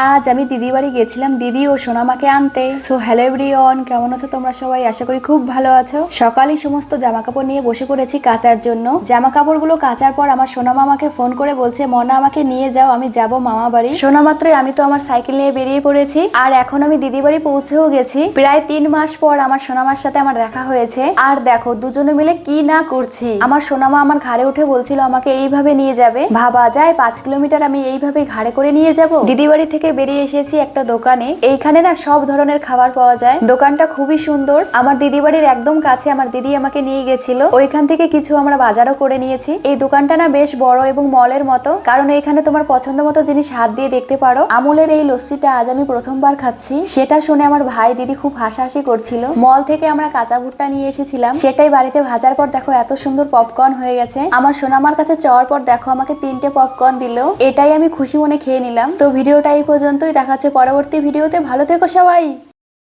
আজ আমি দিদি বাড়ি গেছিলাম দিদি ও সোনামাকে আনতে। সো হ্যালো এভরিওয়ান, কেমন আছো তোমরা সবাই? আশা করি খুব ভালো আছো। সকালে সমস্ত জামা কাপড় নিয়ে বসে পড়েছি কাচার জন্য। জামা কাপড়গুলো কাচার পর আমার সোনামা আমাকে ফোন করে বলছে, মনা আমাকে নিয়ে যাও, আমি যাব মামা বাড়ি। শোনা মাত্রই আমি তো আমার সাইকেল নিয়ে বেরিয়ে পড়েছি। আর এখন আমি দিদি বাড়ি পৌঁছেও গেছি। প্রায় 3 মাস পর আমার সোনামার সাথে আমার দেখা হয়েছে। আর দেখো দুজনে মিলে কি না করছি। আমার সোনামা আমার ঘাড়ে উঠে বলছিল আমাকে এইভাবে নিয়ে যাবে। ভাবা যায় 5 কিলোমিটার আমি এইভাবে ঘাড়ে করে নিয়ে যাব। দিদি বাড়ি থেকে বেরিয়ে এসেছি একটা দোকানে। এইখানে না সব ধরনের খাবার পাওয়া যায়। দোকানটা খুবই সুন্দর। আমার দিদি বাড়ির একদম কাছে আমার দিদি আমাকে নিয়ে গেছিল। ওইখান থেকে কিছু আমরা বাজারও করে নিয়েছি। এই দোকানটা না বেশ বড় এবং মলের মতো, কারণ এখানে তোমার পছন্দ মতো জিনিস হাত দিয়ে দেখতে পারো। আমুলের এই লস্যিটা আজ আমি প্রথমবার খাচ্ছি। সেটা শুনে আমার ভাই দিদি খুব হাসাহাসি করছিল। মল থেকে আমরা কাঁচা ভুট্টা নিয়ে এসেছিলাম, সেটাই বাড়িতে ভাজার পর দেখো এত সুন্দর পপকর্ন হয়ে গেছে। আমার সোনামার কাছে চাওয়ার পর দেখো আমাকে 3টে পপকর্ন দিল। এটাই আমি খুশি মনে খেয়ে নিলাম। তো ভিডিওটা এই পর্যন্তই, দেখা হচ্ছে পরবর্তী ভিডিওতে। ভালো থেকো সবাই।